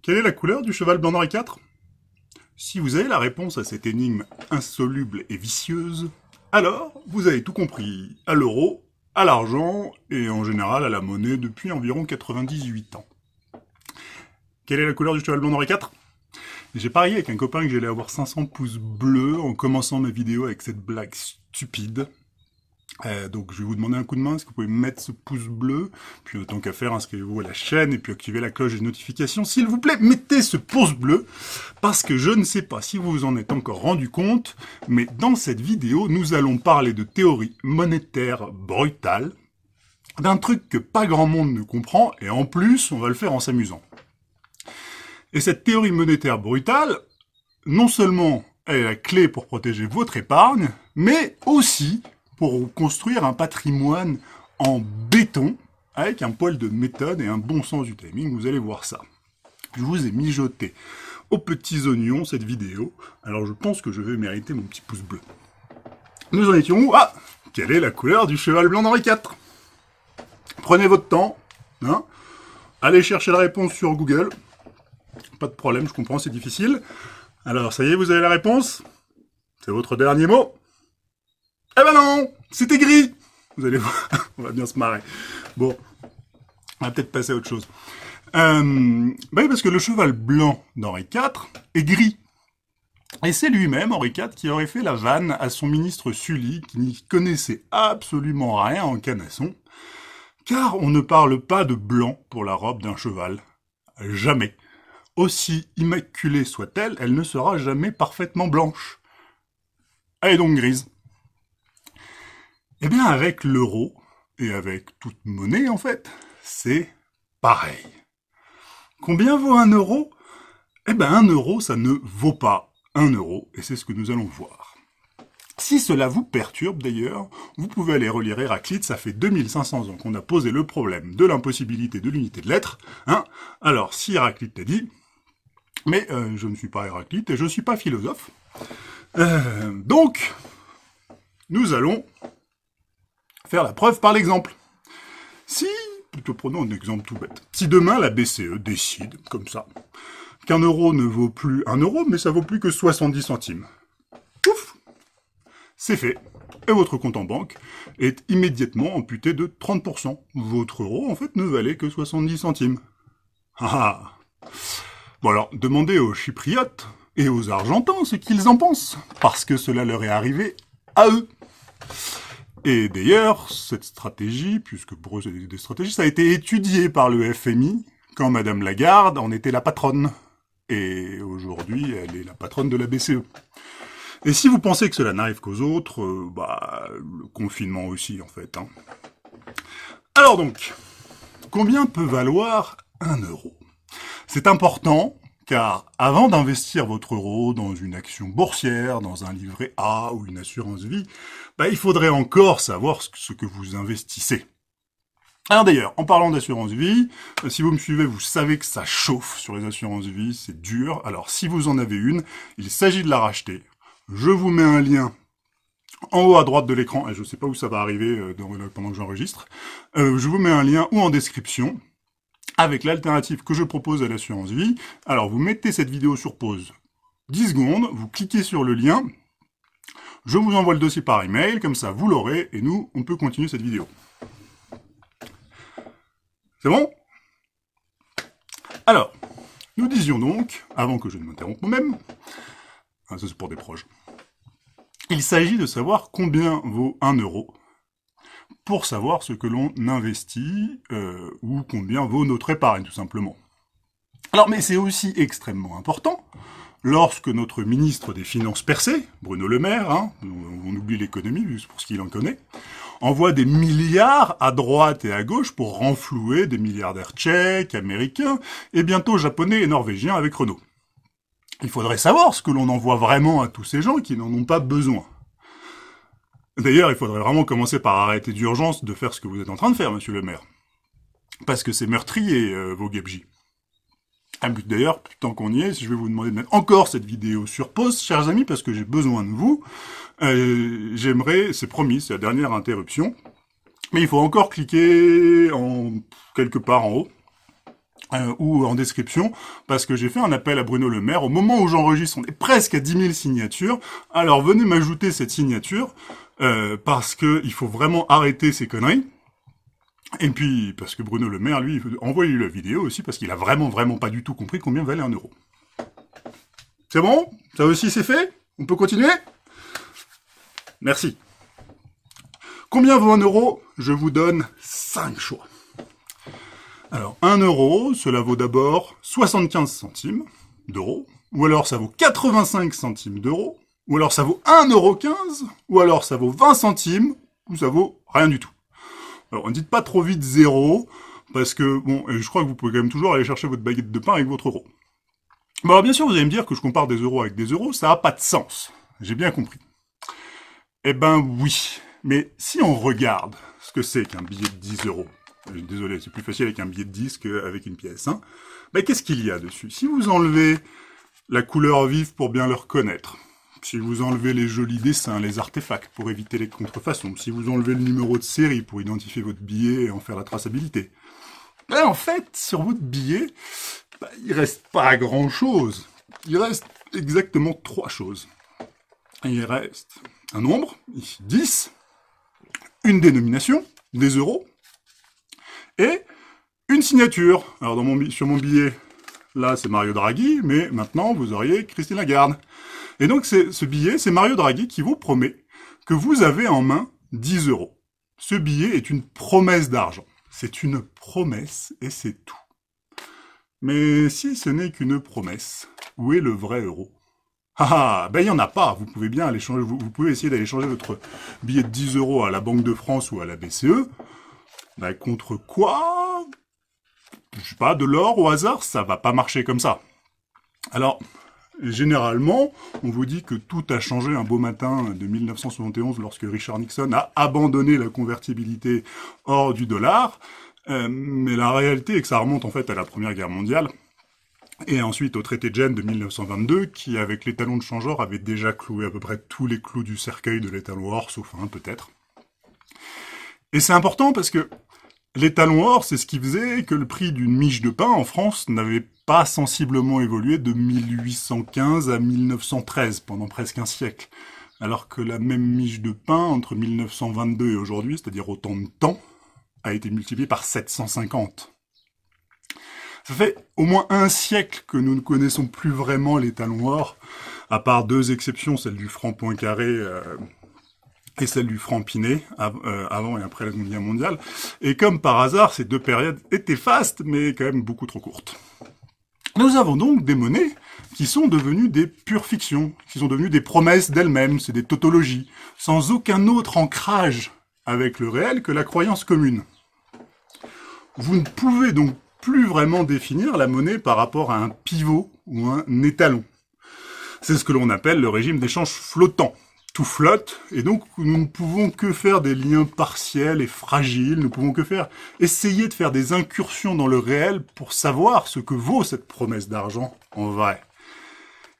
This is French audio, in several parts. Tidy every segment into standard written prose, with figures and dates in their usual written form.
Quelle est la couleur du cheval blanc d'Henri IV? Si vous avez la réponse à cette énigme insoluble et vicieuse, alors vous avez tout compris à l'euro, à l'argent et en général à la monnaie depuis environ 98 ans. Quelle est la couleur du cheval blanc d'Henri IV? J'ai parié avec un copain que j'allais avoir 500 pouces bleus en commençant ma vidéo avec cette blague stupide. Donc je vais vous demander un coup de main, est-ce que vous pouvez mettre ce pouce bleu, puis autant qu'à faire, inscrivez-vous à la chaîne et puis activez la cloche des notifications. S'il vous plaît, mettez ce pouce bleu, parce que je ne sais pas si vous vous en êtes encore rendu compte, mais dans cette vidéo, nous allons parler de théorie monétaire brutale, d'un truc que pas grand monde ne comprend, et en plus, on va le faire en s'amusant. Et cette théorie monétaire brutale, non seulement elle est la clé pour protéger votre épargne, mais aussi pour construire un patrimoine en béton, avec un poil de méthode et un bon sens du timing, vous allez voir ça. Je vous ai mijoté aux petits oignons cette vidéo, alors je pense que je vais mériter mon petit pouce bleu. Nous en étions où? Ah! Quelle est la couleur du cheval blanc d'Henri IV? Prenez votre temps, hein? Allez chercher la réponse sur Google. Pas de problème, je comprends, c'est difficile. Alors, ça y est, vous avez la réponse? C'est votre dernier mot? Eh ben non, c'était gris. Vous allez voir, on va bien se marrer. Bon, on va peut-être passer à autre chose. Oui, parce que le cheval blanc d'Henri IV est gris. Et c'est lui-même, Henri IV, qui aurait fait la vanne à son ministre Sully, qui n'y connaissait absolument rien en canasson, car on ne parle pas de blanc pour la robe d'un cheval. Jamais. Aussi immaculée soit-elle, elle ne sera jamais parfaitement blanche. Elle est donc grise. Eh bien, avec l'euro, et avec toute monnaie, en fait, c'est pareil. Combien vaut un euro? Eh bien, un euro, ça ne vaut pas un euro, et c'est ce que nous allons voir. Si cela vous perturbe, d'ailleurs, vous pouvez aller relire Héraclite, ça fait 2500 ans qu'on a posé le problème de l'impossibilité de l'unité de lettres, hein. Alors, si Héraclite t'a dit, mais je ne suis pas Héraclite, et je ne suis pas philosophe, donc, nous allons faire la preuve par l'exemple. Si, plutôt prenons un exemple tout bête, si demain la BCE décide, comme ça, qu'un euro ne vaut plus un euro, mais ça vaut plus que 70 centimes. Ouf! C'est fait. Et votre compte en banque est immédiatement amputé de 30%. Votre euro, en fait, ne valait que 70 centimes. Ah! Bon alors, demandez aux Chypriotes et aux Argentins ce qu'ils en pensent, parce que cela leur est arrivé à eux. Et d'ailleurs, cette stratégie, puisque pour eux c'est des stratégies, ça a été étudié par le FMI quand Madame Lagarde en était la patronne. Et aujourd'hui, elle est la patronne de la BCE. Et si vous pensez que cela n'arrive qu'aux autres, le confinement aussi, en fait. Hein. Alors donc, combien peut valoir un euro? C'est important, car avant d'investir votre euro dans une action boursière, dans un livret A ou une assurance vie, il faudrait encore savoir ce que vous investissez. Alors d'ailleurs, en parlant d'assurance vie, si vous me suivez, vous savez que ça chauffe sur les assurances vie, c'est dur. Alors si vous en avez une, il s'agit de la racheter. Je vous mets un lien en haut à droite de l'écran, et je ne sais pas où ça va arriver pendant que j'enregistre. Je vous mets un lien ou en description, avec l'alternative que je propose à l'assurance vie. Alors vous mettez cette vidéo sur pause 10 secondes, vous cliquez sur le lien, je vous envoie le dossier par email, comme ça vous l'aurez, et nous, on peut continuer cette vidéo. C'est bon? Alors, nous disions donc, avant que je ne m'interrompe moi-même, ça c'est pour des proches, il s'agit de savoir combien vaut un euro, pour savoir ce que l'on investit, ou combien vaut notre épargne, tout simplement. Alors, mais c'est aussi extrêmement important, lorsque notre ministre des Finances percé, Bruno Le Maire, hein, on oublie l'économie, juste pour ce qu'il en connaît, envoie des milliards à droite et à gauche pour renflouer des milliardaires tchèques, américains, et bientôt japonais et norvégiens avec Renault. Il faudrait savoir ce que l'on envoie vraiment à tous ces gens qui n'en ont pas besoin. D'ailleurs, il faudrait vraiment commencer par arrêter d'urgence de faire ce que vous êtes en train de faire, monsieur le maire. Parce que c'est meurtrier, vos gabegies. D'ailleurs, tant qu'on y est, je vais vous demander de mettre encore cette vidéo sur pause, chers amis, parce que j'ai besoin de vous. J'aimerais, c'est promis, c'est la dernière interruption, mais il faut encore cliquer quelque part en haut, ou en description, parce que j'ai fait un appel à Bruno Le Maire. Au moment où j'enregistre, on est presque à 10 000 signatures. Alors venez m'ajouter cette signature, parce que il faut vraiment arrêter ces conneries. Et puis, parce que Bruno Le Maire, lui, envoyez-lui la vidéo aussi, parce qu'il a vraiment pas du tout compris combien valait un euro. C'est bon? Ça aussi c'est fait? On peut continuer? Merci. Combien vaut un euro? Je vous donne 5 choix. Alors, 1 euro, cela vaut d'abord 75 centimes d'euros, ou alors ça vaut 85 centimes d'euros, ou alors ça vaut 1,15 €, ou alors ça vaut 20 centimes, ou ça vaut rien du tout. Alors, ne dites pas trop vite 0, parce que, bon, je crois que vous pouvez quand même toujours aller chercher votre baguette de pain avec votre euro. Bon, alors bien sûr, vous allez me dire que je compare des euros avec des euros, ça n'a pas de sens. J'ai bien compris. Eh ben oui, mais si on regarde ce que c'est qu'un billet de 10 euros, désolé, c'est plus facile avec un billet de 10 qu'avec une pièce, hein, ben qu'est-ce qu'il y a dessus? Si vous enlevez la couleur vive pour bien le reconnaître, si vous enlevez les jolis dessins, les artefacts pour éviter les contrefaçons, si vous enlevez le numéro de série pour identifier votre billet et en faire la traçabilité, ben en fait, sur votre billet, ben, il reste pas grand-chose. Il reste exactement 3 choses. Il reste un nombre, ici 10, une dénomination, des euros, et une signature. Alors sur mon billet, là c'est Mario Draghi, mais maintenant vous auriez Christine Lagarde. Et donc ce billet, c'est Mario Draghi qui vous promet que vous avez en main 10 euros. Ce billet est une promesse d'argent. C'est une promesse et c'est tout. Mais si ce n'est qu'une promesse, où est le vrai euro? Ah, ben il n'y en a pas. Vous pouvez bien aller changer, vous pouvez essayer d'aller changer votre billet de 10 euros à la Banque de France ou à la BCE. Ben, contre quoi? Je sais pas, de l'or au hasard, ça va pas marcher comme ça. Alors, généralement, on vous dit que tout a changé un beau matin de 1971 lorsque Richard Nixon a abandonné la convertibilité hors du dollar. Mais la réalité est que ça remonte en fait à la Première Guerre mondiale. Et ensuite au traité de Gênes de 1922, qui avec l'étalon de changeur avait déjà cloué à peu près tous les clous du cercueil de l'étalon or, sauf un peut-être. Et c'est important parce que l'étalon or, c'est ce qui faisait que le prix d'une miche de pain en France n'avait pas sensiblement évolué de 1815 à 1913, pendant presque un siècle. Alors que la même miche de pain, entre 1922 et aujourd'hui, c'est-à-dire autant de temps, a été multipliée par 750. Ça fait au moins un siècle que nous ne connaissons plus vraiment l'étalon or, à part 2 exceptions, celle du franc Poincaré et celle du franc Pinet, avant et après la Seconde Guerre mondiale. Et comme par hasard, ces 2 périodes étaient fastes, mais quand même beaucoup trop courtes. Nous avons donc des monnaies qui sont devenues des pures fictions, qui sont devenues des promesses d'elles-mêmes, c'est des tautologies, sans aucun autre ancrage avec le réel que la croyance commune. Vous ne pouvez donc plus vraiment définir la monnaie par rapport à un pivot ou un étalon. C'est ce que l'on appelle le régime d'échange flottant. Tout flotte, et donc nous ne pouvons que faire des liens partiels et fragiles, nous pouvons que essayer de faire des incursions dans le réel pour savoir ce que vaut cette promesse d'argent en vrai.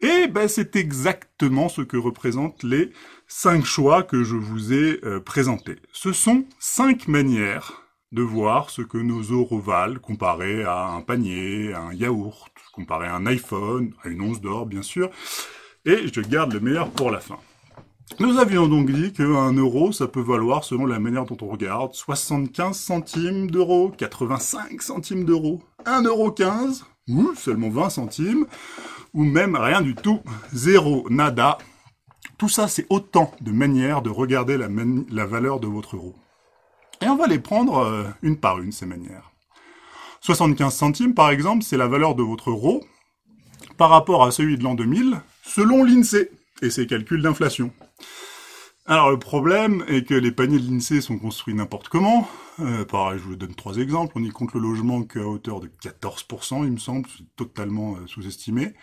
Et ben c'est exactement ce que représentent les 5 choix que je vous ai présentés. Ce sont 5 manières de voir ce que nos euros valent comparé à un panier, à un yaourt, comparé à un iPhone, à une once d'or bien sûr, et je garde le meilleur pour la fin. Nous avions donc dit qu'un euro, ça peut valoir, selon la manière dont on regarde, 75 centimes d'euros, 85 centimes d'euros, 1,15 €, ou seulement 20 centimes, ou même rien du tout, zéro, nada. Tout ça, c'est autant de manières de regarder la valeur de votre euro. Et on va les prendre une par une, ces manières. 75 centimes, par exemple, c'est la valeur de votre euro par rapport à celui de l'an 2000, selon l'INSEE et ses calculs d'inflation. Alors le problème est que les paniers de l'INSEE sont construits n'importe comment. Pareil, je vous donne 3 exemples. On y compte le logement qu'à hauteur de 14%, il me semble, c'est totalement sous-estimé.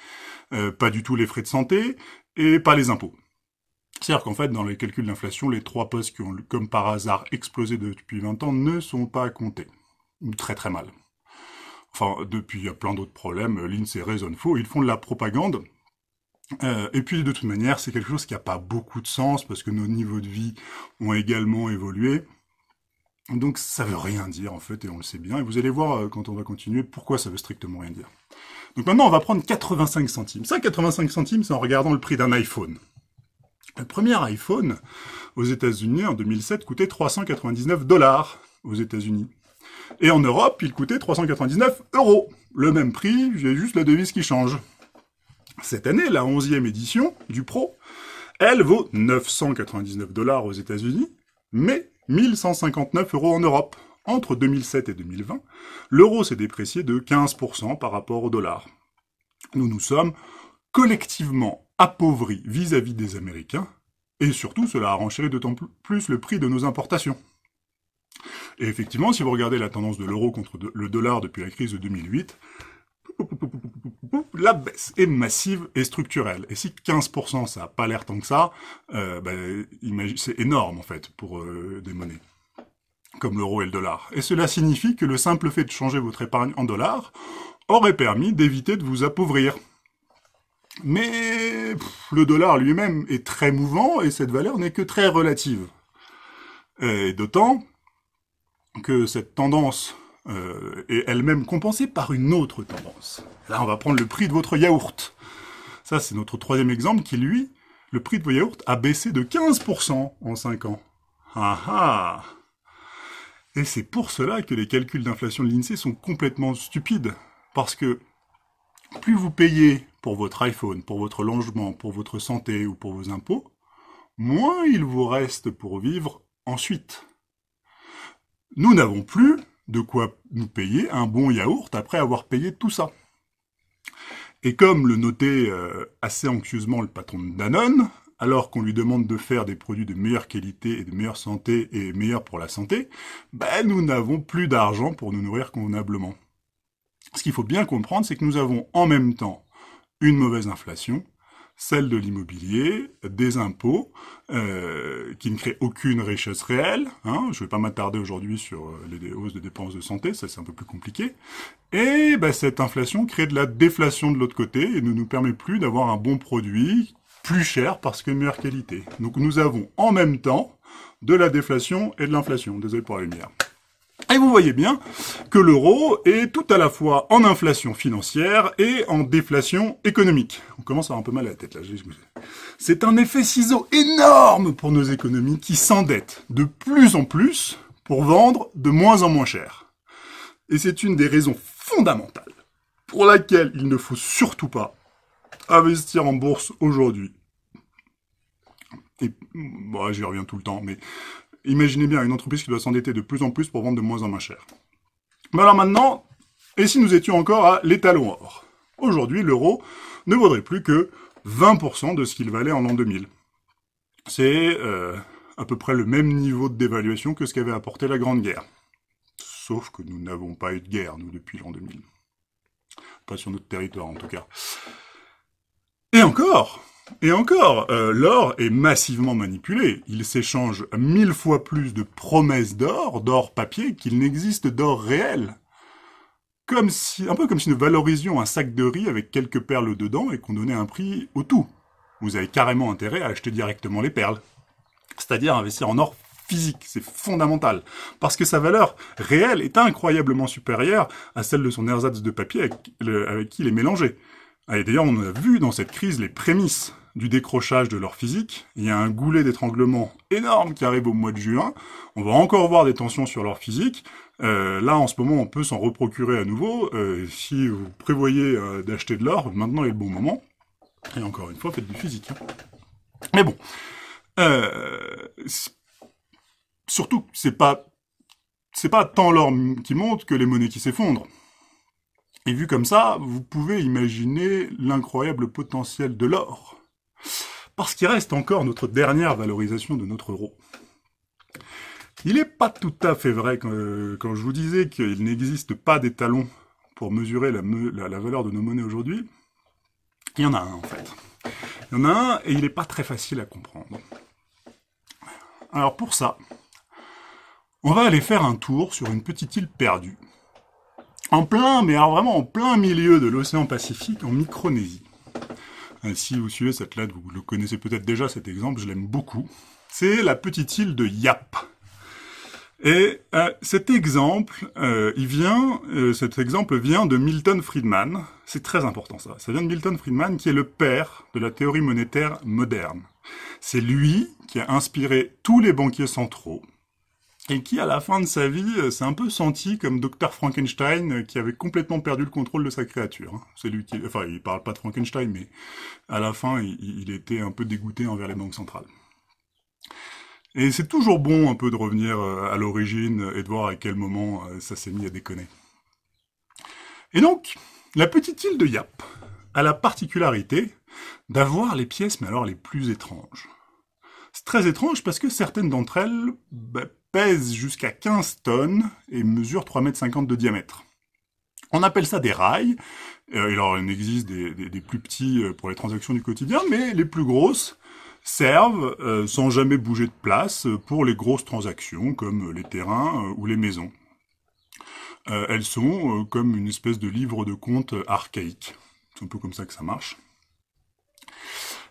Pas du tout les frais de santé, et pas les impôts. C'est-à-dire qu'en fait, dans les calculs d'inflation, les 3 postes qui ont, comme par hasard, explosé depuis 20 ans ne sont pas comptés. Très très mal. Enfin, depuis, il y a plein d'autres problèmes. L'INSEE raisonne faux, ils font de la propagande. Et puis de toute manière, c'est quelque chose qui n'a pas beaucoup de sens parce que nos niveaux de vie ont également évolué. Donc ça veut rien dire en fait, et on le sait bien. Et vous allez voir quand on va continuer pourquoi ça veut strictement rien dire. Donc maintenant on va prendre 85 centimes. Ça, 85 centimes, c'est en regardant le prix d'un iPhone. Le premier iPhone aux États-Unis en 2007 coûtait 399 $ aux États-Unis. Et en Europe, il coûtait 399 €. Le même prix, j'ai juste la devise qui change. Cette année, la 11e édition du Pro, elle vaut 999 $ aux États-Unis, mais 1159 € en Europe. Entre 2007 et 2020, l'euro s'est déprécié de 15% par rapport au dollar. Nous sommes collectivement appauvris vis-à-vis des Américains, et surtout cela a renchéri d'autant plus le prix de nos importations. Et effectivement, si vous regardez la tendance de l'euro contre le dollar depuis la crise de 2008, la baisse est massive et structurelle. Et si 15% ça n'a pas l'air tant que ça, c'est énorme en fait pour des monnaies comme l'euro et le dollar. Et cela signifie que le simple fait de changer votre épargne en dollars aurait permis d'éviter de vous appauvrir. Mais le dollar lui-même est très mouvant et cette valeur n'est que très relative. Et d'autant que cette tendance est elle-même compensée par une autre tendance. Là, on va prendre le prix de votre yaourt. Ça, c'est notre troisième exemple qui, lui, le prix de vos yaourts a baissé de 15% en 5 ans. Ah ah! Et c'est pour cela que les calculs d'inflation de l'INSEE sont complètement stupides. Parce que plus vous payez pour votre iPhone, pour votre logement, pour votre santé ou pour vos impôts, moins il vous reste pour vivre ensuite. Nous n'avons plus de quoi nous payer un bon yaourt après avoir payé tout ça. Et comme le notait assez anxieusement le patron de Danone, alors qu'on lui demande de faire des produits de meilleure qualité et de meilleure santé et meilleurs pour la santé, nous n'avons plus d'argent pour nous nourrir convenablement. Ce qu'il faut bien comprendre, c'est que nous avons en même temps une mauvaise inflation, celle de l'immobilier, des impôts, qui ne créent aucune richesse réelle. Je ne vais pas m'attarder aujourd'hui sur les hausses de dépenses de santé, ça c'est un peu plus compliqué. Et cette inflation crée de la déflation de l'autre côté et ne nous permet plus d'avoir un bon produit plus cher parce que meilleure qualité. Donc nous avons en même temps de la déflation et de l'inflation. Désolé pour la lumière. Et vous voyez bien que l'euro est tout à la fois en inflation financière et en déflation économique. On commence à avoir un peu mal à la tête là. C'est un effet ciseau énorme pour nos économies qui s'endettent de plus en plus pour vendre de moins en moins cher. Et c'est une des raisons fondamentales pour laquelle il ne faut surtout pas investir en bourse aujourd'hui. Et j'y reviens tout le temps, mais imaginez bien une entreprise qui doit s'endetter de plus en plus pour vendre de moins en moins cher. Mais alors maintenant, et si nous étions encore à l'étalon or? Aujourd'hui, l'euro ne vaudrait plus que 20% de ce qu'il valait en l'an 2000. C'est à peu près le même niveau de dévaluation que ce qu'avait apporté la Grande Guerre. Sauf que nous n'avons pas eu de guerre, nous, depuis l'an 2000. Pas sur notre territoire, en tout cas. Et encore, l'or est massivement manipulé. Il s'échange 1000 fois plus de promesses d'or papier, qu'il n'existe d'or réel. Un peu comme si nous valorisions un sac de riz avec quelques perles dedans et qu'on donnait un prix au tout. Vous avez carrément intérêt à acheter directement les perles. C'est-à-dire investir en or physique, c'est fondamental. Parce que sa valeur réelle est incroyablement supérieure à celle de son ersatz de papier avec qui il est mélangé. Et d'ailleurs, on a vu dans cette crise les prémices du décrochage de l'or physique. Il y a un goulet d'étranglement énorme qui arrive au mois de juin. On va encore voir des tensions sur l'or physique. Là, en ce moment, on peut s'en reprocurer à nouveau. Si vous prévoyez d'acheter de l'or, maintenant est le bon moment. Et encore une fois, faites du physique. Mais bon. Surtout, c'est pas tant l'or qui monte que les monnaies qui s'effondrent. Et vu comme ça, vous pouvez imaginer l'incroyable potentiel de l'or. Parce qu'il reste encore notre dernière valorisation de notre euro. Il n'est pas tout à fait vrai quand je vous disais qu'il n'existe pas d'étalon pour mesurer la valeur de nos monnaies aujourd'hui. Il y en a un en fait. Il y en a un et il n'est pas très facile à comprendre. Alors pour ça, on va aller faire un tour sur une petite île perdue. Mais alors vraiment en plein milieu de l'océan Pacifique, en Micronésie. Si vous suivez cette lettre, vous le connaissez peut-être déjà cet exemple, je l'aime beaucoup. C'est la petite île de Yap. Et cet exemple, cet exemple vient de Milton Friedman. C'est très important ça. Ça vient de Milton Friedman, qui est le père de la théorie monétaire moderne. C'est lui qui a inspiré tous les banquiers centraux et qui, à la fin de sa vie, s'est un peu senti comme Dr Frankenstein qui avait complètement perdu le contrôle de sa créature. C'est lui qui, enfin, il parle pas de Frankenstein, mais à la fin, il était un peu dégoûté envers les banques centrales. Et c'est toujours bon un peu de revenir à l'origine et de voir à quel moment ça s'est mis à déconner. Et donc, la petite île de Yap a la particularité d'avoir les pièces, mais alors les plus étranges. C'est très étrange parce que certaines d'entre elles pèsent jusqu'à 15 tonnes et mesurent 3,50 m de diamètre. On appelle ça des rails. Alors, il existe des plus petits pour les transactions du quotidien, mais les plus grosses servent, sans jamais bouger de place, pour les grosses transactions, comme les terrains ou les maisons. Elles sont comme une espèce de livre de compte archaïque. C'est un peu comme ça que ça marche.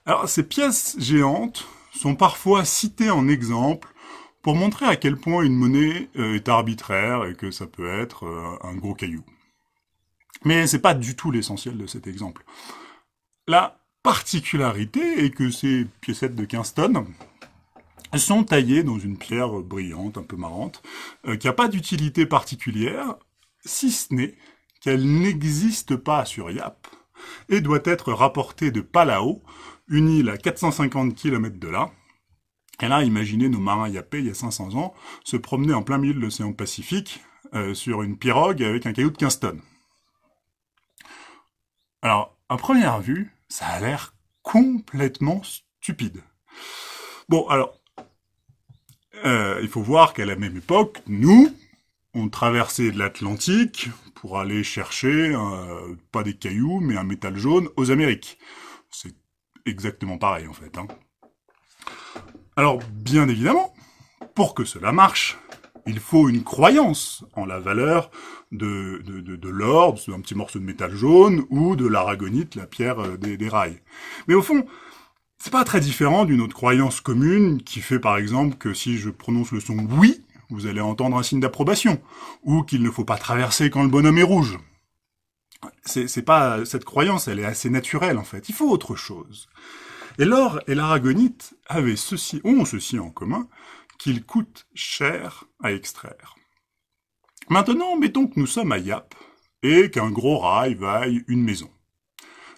Alors, ces pièces géantes sont parfois citées en exemple pour montrer à quel point une monnaie est arbitraire et que ça peut être un gros caillou. Mais c'est pas du tout l'essentiel de cet exemple. La particularité est que ces piécettes de 15 tonnes sont taillées dans une pierre brillante, un peu marrante, qui n'a pas d'utilité particulière, si ce n'est qu'elle n'existe pas sur Yap et doit être rapportée de Palau, une île à 450 km de là. Et là, imaginez nos marins yapais, il y a 500 ans, se promener en plein milieu de l'océan Pacifique sur une pirogue avec un caillou de 15 tonnes. Alors, à première vue, ça a l'air complètement stupide. Bon, alors, il faut voir qu'à la même époque, nous, on traversait de l'Atlantique pour aller chercher, pas des cailloux, mais un métal jaune aux Amériques. C'est exactement pareil, en fait. Alors, bien évidemment, pour que cela marche, il faut une croyance en la valeur de l'or, un petit morceau de métal jaune, ou de l'aragonite, la pierre des rails. Mais au fond, c'est pas très différent d'une autre croyance commune qui fait par exemple que si je prononce le son oui, vous allez entendre un signe d'approbation, ou qu'il ne faut pas traverser quand le bonhomme est rouge. C'est pas cette croyance, elle est assez naturelle en fait. Il faut autre chose. Et l'or et l'aragonite ont ceci en commun, qu'ils coûtent cher à extraire. Maintenant, mettons que nous sommes à Yap et qu'un gros rail vaille une maison.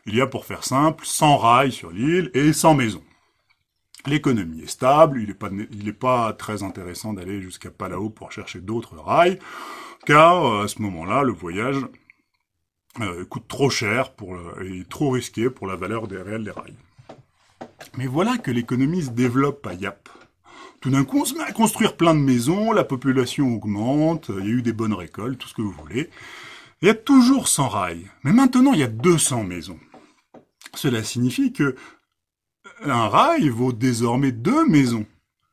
Il y a, pour faire simple, 100 rails sur l'île et 100 maisons. L'économie est stable, il n'est pas très intéressant d'aller jusqu'à Palau pour chercher d'autres rails, car à ce moment-là, le voyage coûte trop cher et trop risqué pour la valeur réelle des rails. Mais voilà que l'économie se développe à Yap. Tout d'un coup, on se met à construire plein de maisons, la population augmente, il y a eu des bonnes récoltes, tout ce que vous voulez. Il y a toujours 100 rails, mais maintenant il y a 200 maisons. Cela signifie que un rail vaut désormais 2 maisons.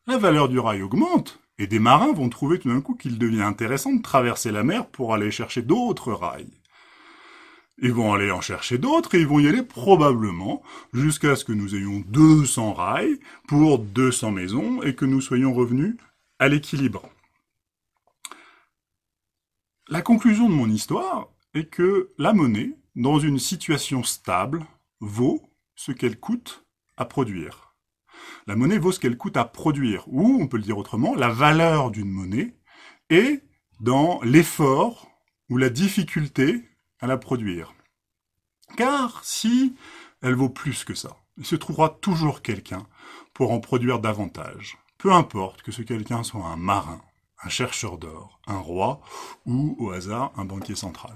La valeur du rail augmente, et des marins vont trouver tout d'un coup qu'il devient intéressant de traverser la mer pour aller chercher d'autres rails. Ils vont aller en chercher d'autres et ils vont y aller probablement jusqu'à ce que nous ayons 200 rails pour 200 maisons et que nous soyons revenus à l'équilibre. La conclusion de mon histoire est que la monnaie, dans une situation stable, vaut ce qu'elle coûte à produire. La monnaie vaut ce qu'elle coûte à produire, ou, on peut le dire autrement, la valeur d'une monnaie est dans l'effort ou la difficulté à la produire. Car si elle vaut plus que ça, il se trouvera toujours quelqu'un pour en produire davantage. Peu importe que ce quelqu'un soit un marin, un chercheur d'or, un roi ou, au hasard, un banquier central.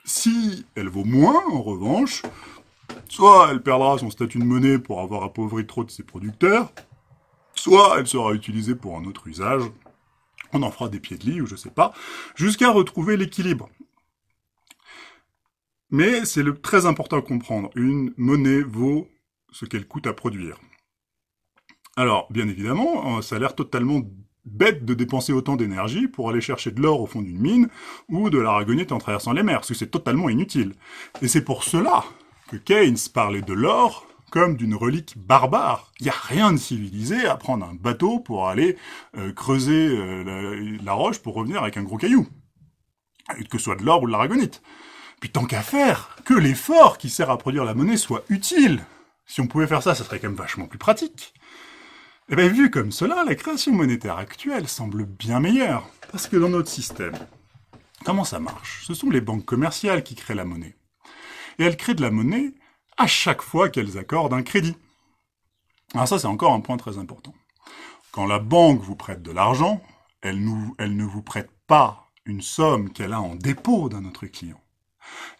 Si elle vaut moins, en revanche, soit elle perdra son statut de monnaie pour avoir appauvri trop de ses producteurs, soit elle sera utilisée pour un autre usage, on en fera des pieds de lit ou je sais pas, jusqu'à retrouver l'équilibre. Mais c'est très important à comprendre, une monnaie vaut ce qu'elle coûte à produire. Alors, bien évidemment, ça a l'air totalement bête de dépenser autant d'énergie pour aller chercher de l'or au fond d'une mine ou de l'aragonite en traversant les mers, parce que c'est totalement inutile. Et c'est pour cela que Keynes parlait de l'or comme d'une relique barbare. Il n'y a rien de civilisé à prendre un bateau pour aller creuser la roche pour revenir avec un gros caillou. Que ce soit de l'or ou de l'aragonite. Puis tant qu'à faire, que l'effort qui sert à produire la monnaie soit utile. Si on pouvait faire ça, ça serait quand même vachement plus pratique. Et bien vu comme cela, la création monétaire actuelle semble bien meilleure. Parce que dans notre système, comment ça marche? Ce sont les banques commerciales qui créent la monnaie. Et elles créent de la monnaie à chaque fois qu'elles accordent un crédit. Alors ça, c'est encore un point très important. Quand la banque vous prête de l'argent, elle ne vous prête pas une somme qu'elle a en dépôt d'un autre client.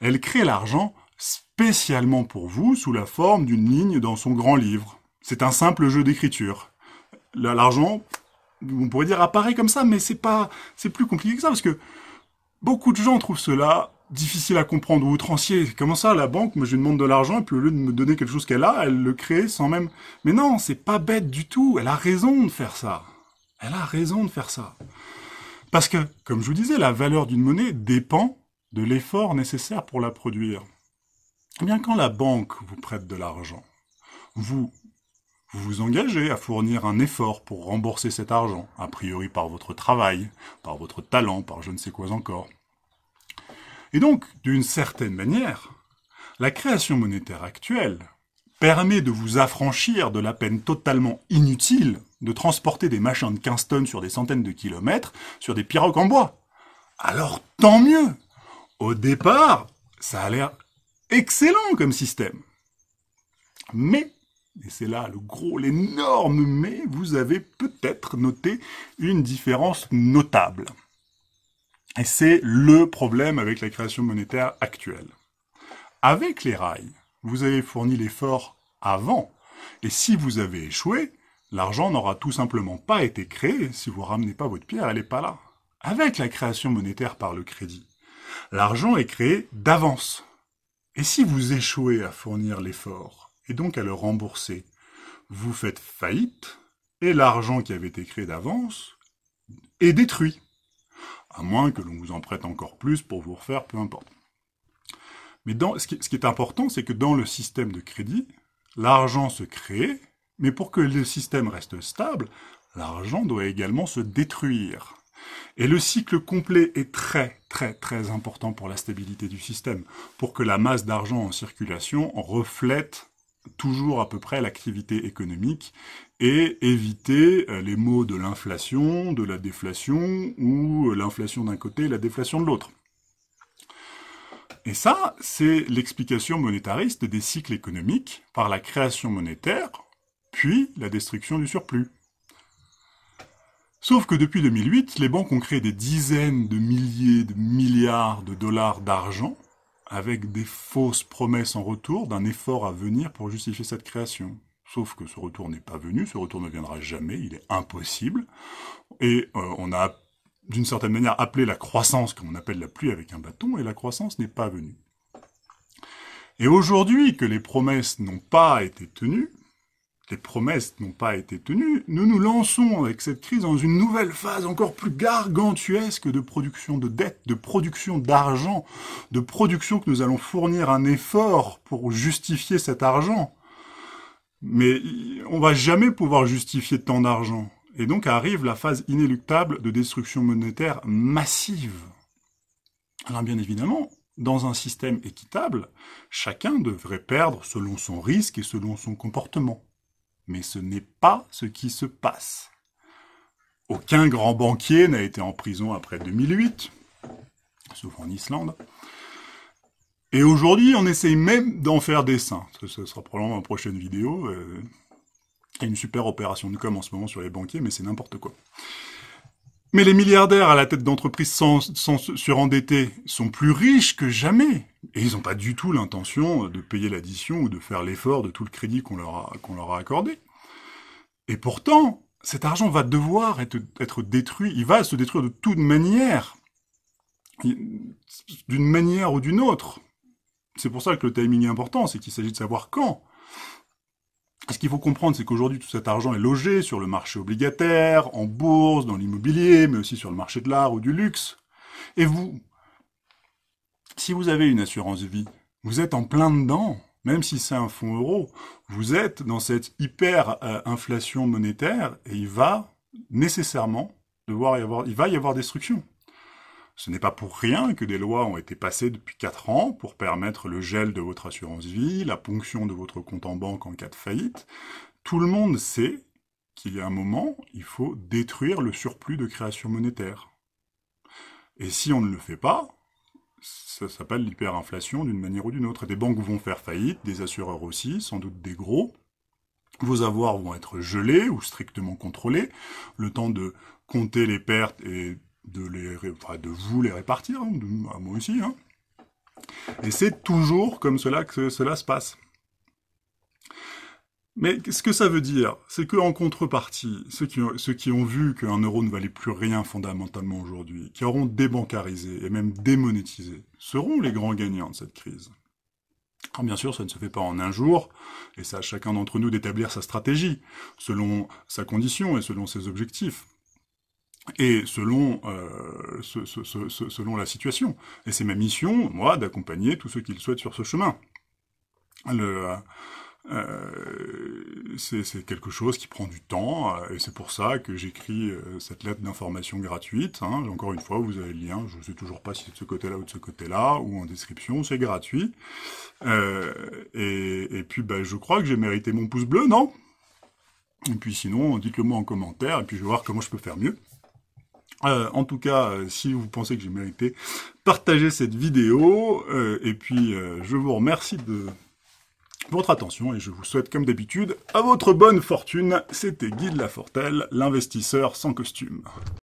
Elle crée l'argent spécialement pour vous sous la forme d'une ligne dans son grand livre. C'est un simple jeu d'écriture. L'argent, on pourrait dire, apparaît comme ça, mais c'est plus compliqué que ça, parce que beaucoup de gens trouvent cela difficile à comprendre ou outrancier. Comment ça, la banque, moi je lui demande de l'argent, et puis au lieu de me donner quelque chose qu'elle a, elle le crée sans même... Mais non, c'est pas bête du tout, elle a raison de faire ça. Elle a raison de faire ça. Parce que, comme je vous disais, la valeur d'une monnaie dépend de l'effort nécessaire pour la produire. Eh bien, quand la banque vous prête de l'argent, vous vous engagez à fournir un effort pour rembourser cet argent, a priori par votre travail, par votre talent, par je ne sais quoi encore. Et donc, d'une certaine manière, la création monétaire actuelle permet de vous affranchir de la peine totalement inutile de transporter des machins de 15 tonnes sur des centaines de kilomètres sur des pirogues en bois. Alors tant mieux! Au départ, ça a l'air excellent comme système. Mais, et c'est là l'énorme mais, vous avez peut-être noté une différence notable. Et c'est le problème avec la création monétaire actuelle. Avec les rails, vous avez fourni l'effort avant, et si vous avez échoué, l'argent n'aura tout simplement pas été créé. Si vous ramenez pas votre pierre, elle n'est pas là. Avec la création monétaire par le crédit, l'argent est créé d'avance. Et si vous échouez à fournir l'effort, et donc à le rembourser, vous faites faillite, et l'argent qui avait été créé d'avance est détruit. À moins que l'on vous en prête encore plus pour vous refaire, peu importe. Mais ce qui est important, c'est que dans le système de crédit, l'argent se crée, mais pour que le système reste stable, l'argent doit également se détruire. Et le cycle complet est très, très, très important pour la stabilité du système, pour que la masse d'argent en circulation reflète toujours à peu près l'activité économique et éviter les maux de l'inflation, de la déflation, ou l'inflation d'un côté et la déflation de l'autre. Et ça, c'est l'explication monétariste des cycles économiques par la création monétaire, puis la destruction du surplus. Sauf que depuis 2008, les banques ont créé des dizaines de milliers de milliards de dollars d'argent avec des fausses promesses en retour d'un effort à venir pour justifier cette création. Sauf que ce retour n'est pas venu, ce retour ne viendra jamais, il est impossible. Et on a, d'une certaine manière, appelé la croissance, comme on appelle la pluie avec un bâton, et la croissance n'est pas venue. Et aujourd'hui, que les promesses n'ont pas été tenues, nous nous lançons avec cette crise dans une nouvelle phase encore plus gargantuesque de production de dette, de production d'argent, de production que nous allons fournir un effort pour justifier cet argent. Mais on va jamais pouvoir justifier tant d'argent. Et donc arrive la phase inéluctable de destruction monétaire massive. Alors bien évidemment, dans un système équitable, chacun devrait perdre selon son risque et selon son comportement. Mais ce n'est pas ce qui se passe. Aucun grand banquier n'a été en prison après 2008, sauf en Islande. Et aujourd'hui, on essaye même d'en faire des saints. Ce sera probablement ma prochaine vidéo. Il y a une super opération de com en ce moment sur les banquiers, mais c'est n'importe quoi. Mais les milliardaires à la tête d'entreprises sans surendettées sont plus riches que jamais. Et ils n'ont pas du tout l'intention de payer l'addition ou de faire l'effort de tout le crédit qu'on leur a accordé. Et pourtant, cet argent va devoir être détruit. Il va se détruire de toute manière. D'une manière ou d'une autre. C'est pour ça que le timing est important, c'est qu'il s'agit de savoir quand. Ce qu'il faut comprendre, c'est qu'aujourd'hui, tout cet argent est logé sur le marché obligataire, en bourse, dans l'immobilier, mais aussi sur le marché de l'art ou du luxe. Et vous, si vous avez une assurance vie, vous êtes en plein dedans. même si c'est un fonds euro, vous êtes dans cette hyper-inflation monétaire et il va nécessairement il va y avoir destruction. Ce n'est pas pour rien que des lois ont été passées depuis 4 ans pour permettre le gel de votre assurance vie, la ponction de votre compte en banque en cas de faillite. Tout le monde sait qu'il y a un moment, il faut détruire le surplus de création monétaire. Et si on ne le fait pas, ça s'appelle l'hyperinflation d'une manière ou d'une autre. Des banques vont faire faillite, des assureurs aussi, sans doute des gros. Vos avoirs vont être gelés ou strictement contrôlés, le temps de compter les pertes et de vous les répartir, hein, à moi aussi. Hein. Et c'est toujours comme cela que cela se passe. Mais ce que ça veut dire, c'est qu'en contrepartie, ceux qui ont vu qu'un euro ne valait plus rien fondamentalement aujourd'hui, qui auront débancarisé et même démonétisé, seront les grands gagnants de cette crise. Alors bien sûr, ça ne se fait pas en un jour, et c'est à chacun d'entre nous d'établir sa stratégie, selon sa condition et selon ses objectifs, et selon la situation. Et c'est ma mission, moi, d'accompagner tous ceux qui le souhaitent sur ce chemin. C'est quelque chose qui prend du temps, et c'est pour ça que j'écris cette lettre d'information gratuite. Hein. Encore une fois, vous avez le lien, je ne sais toujours pas si c'est de ce côté-là ou de ce côté-là, ou en description, c'est gratuit. Et puis, je crois que j'ai mérité mon pouce bleu, non? Et puis sinon, dites-le moi en commentaire, et puis je vais voir comment je peux faire mieux. En tout cas, si vous pensez que j'ai mérité, partagez cette vidéo, et puis je vous remercie de votre attention et je vous souhaite comme d'habitude à votre bonne fortune. C'était Guy de Lafortelle, l'investisseur sans costume.